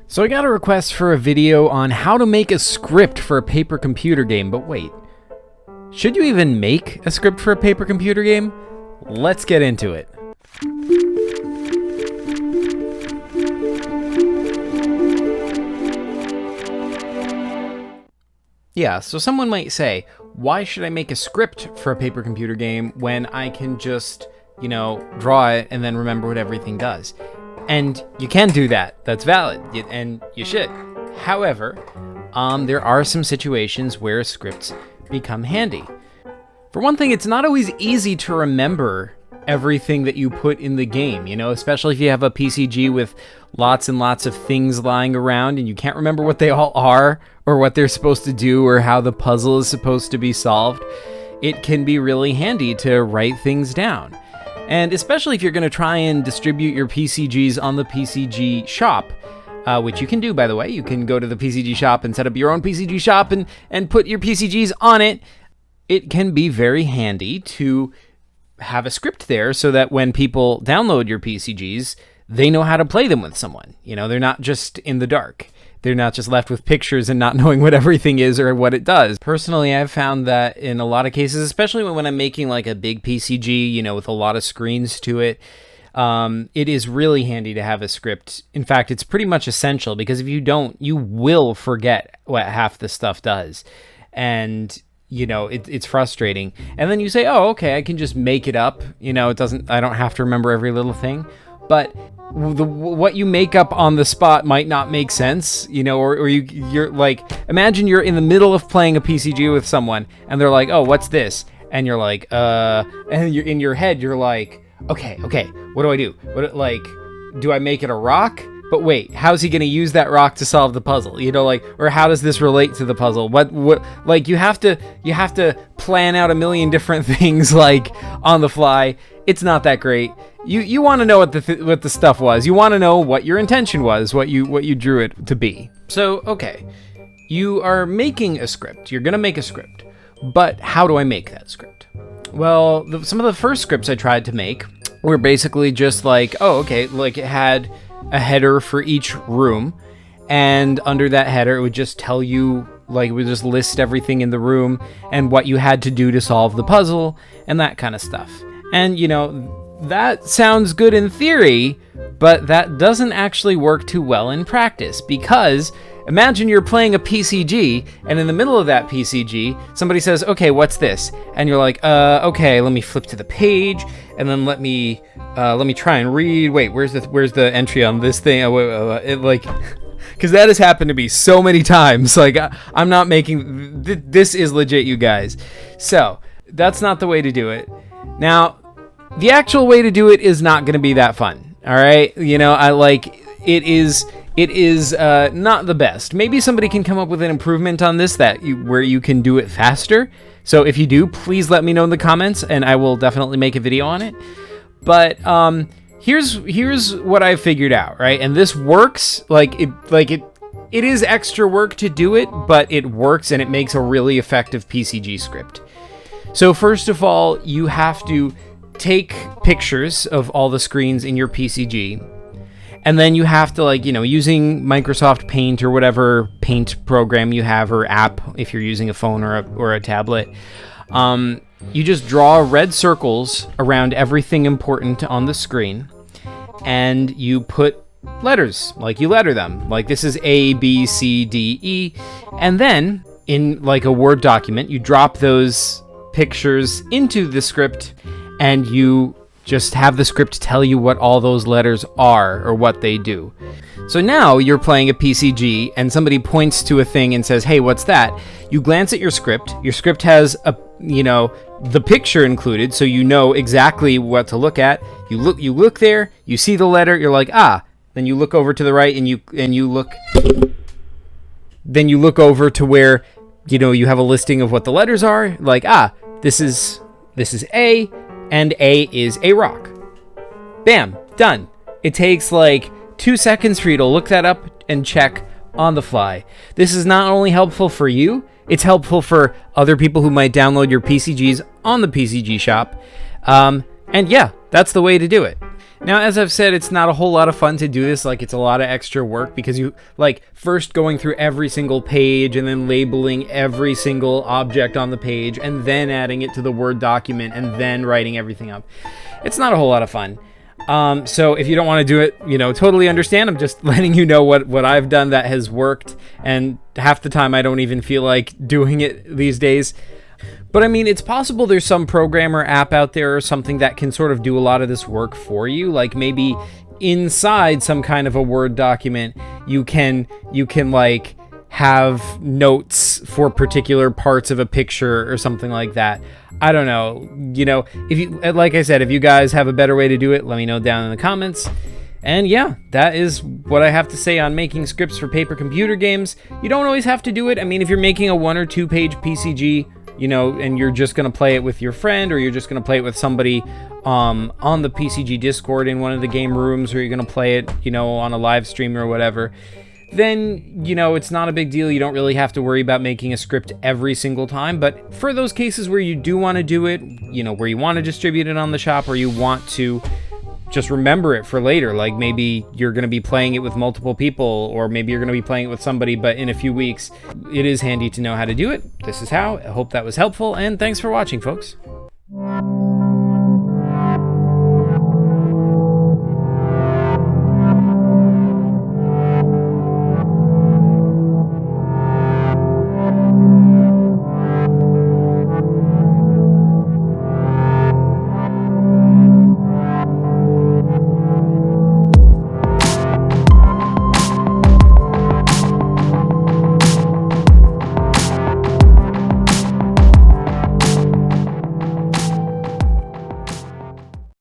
So I got a request for a video on how to make a script for a paper computer game, but wait, should you even make a script for a paper computer game? Let's get into it. Yeah, so someone might say, why should I make a script for a paper computer game when I can just, draw it and then remember what everything does? And you can do that. That's valid, and you should. However, there are some situations where scripts become handy. For one thing, it's not always easy to remember everything that you put in the game, especially if you have a PCG with lots and lots of things lying around and you can't remember what they all are or what they're supposed to do or how the puzzle is supposed to be solved. It can be really handy to write things down. And especially if you're going to try and distribute your PCGs on the PCG shop, which you can do, by the way. You can go to the PCG shop and set up your own PCG shop and put your PCGs on it. It can be very handy to have a script there so that when people download your PCGs, they know how to play them with someone. They're not just in the dark. They're not just left with pictures and not knowing what everything is or what it does. Personally, I've found that in a lot of cases, especially when I'm making like a big PCG, with a lot of screens to it, it is really handy to have a script. In fact, it's pretty much essential because if you don't, you will forget what half the stuff does. And it's frustrating. And then you say, oh, okay, I can just make it up. I don't have to remember every little thing. But what you make up on the spot might not make sense, or you're like, imagine you're in the middle of playing a PCG with someone and they're like, oh, what's this? And you're like, and you're in your head, you're like, okay, what do I do? Do I make it a rock? But wait, how's he going to use that rock to solve the puzzle? Or how does this relate to the puzzle? You have to plan out a million different things on the fly. It's not that great. You want to know what the stuff was. You want to know what your intention was, what you drew it to be. So, okay, you are making a script. You're going to make a script. But how do I make that script? Well, some of the first scripts I tried to make were basically just it had a header for each room, and under that header it would just tell you, it would just list everything in the room and what you had to do to solve the puzzle and that kind of stuff. And that sounds good in theory, but that doesn't actually work too well in practice, because imagine you're playing a PCG and in the middle of that PCG somebody says, okay, what's this? And you're like, okay, let me flip to the page and then let me try and read. Wait, where's the entry on this thing? Because that has happened to me so many times. I'm not making this is legit, you guys. So that's not the way to do it. Now, the actual way to do it is not going to be that fun. All right, it is not the best. Maybe somebody can come up with an improvement on this where you can do it faster. So if you do, please let me know in the comments, and I will definitely make a video on it. But here's what I figured out, right? And this works. It is extra work to do it, but it works and it makes a really effective PCG script. So first of all, you have to take pictures of all the screens in your PCG, and then you have to using Microsoft Paint or whatever paint program you have or app, if you're using a phone or a tablet, you just draw red circles around everything important on the screen, and you put letters, you letter them, this is A, B, C, D, E, and then in a Word document, you drop those pictures into the script, and you just have the script tell you what all those letters are or what they do. So now you're playing a PCG and somebody points to a thing and says, hey, what's that? You glance at your script. Your script has the picture included, so you know exactly what to look at. You look there, you see the letter, you're like, ah. Then you look over to the right and you look. Then you look over to where you have a listing of what the letters are. This is A, and A is a rock. Bam, done. It takes 2 seconds for you to look that up and check on the fly. This is not only helpful for you, it's helpful for other people who might download your PCGs on the PCG shop. And yeah, that's the way to do it. Now, as I've said, it's not a whole lot of fun to do this. Like, it's a lot of extra work because you, like, first going through every single page and then labeling every single object on the page and then adding it to the Word document and then writing everything up. It's not a whole lot of fun. So if you don't want to do it, totally understand. I'm just letting you know what I've done that has worked. And half the time I don't even feel like doing it these days. But I mean, it's possible there's some programmer app out there or something that can sort of do a lot of this work for you. Like maybe inside some kind of a Word document, you can like have notes for particular parts of a picture or something like that. I don't know. If you, like I said, if you guys have a better way to do it, let me know down in the comments. And yeah, that is what I have to say on making scripts for paper computer games. You don't always have to do it. I mean, if you're making a 1 or 2 page PCG, and you're just going to play it with your friend, or you're just going to play it with somebody on the PCG Discord in one of the game rooms, or you're going to play it, on a live stream or whatever, then, it's not a big deal. You don't really have to worry about making a script every single time. But for those cases where you do want to do it, where you want to distribute it on the shop, or you want to just remember it for later, like maybe you're going to be playing it with multiple people, or maybe you're going to be playing it with somebody, but in a few weeks, it is handy to know how to do it. This is how. I hope that was helpful, and thanks for watching, folks.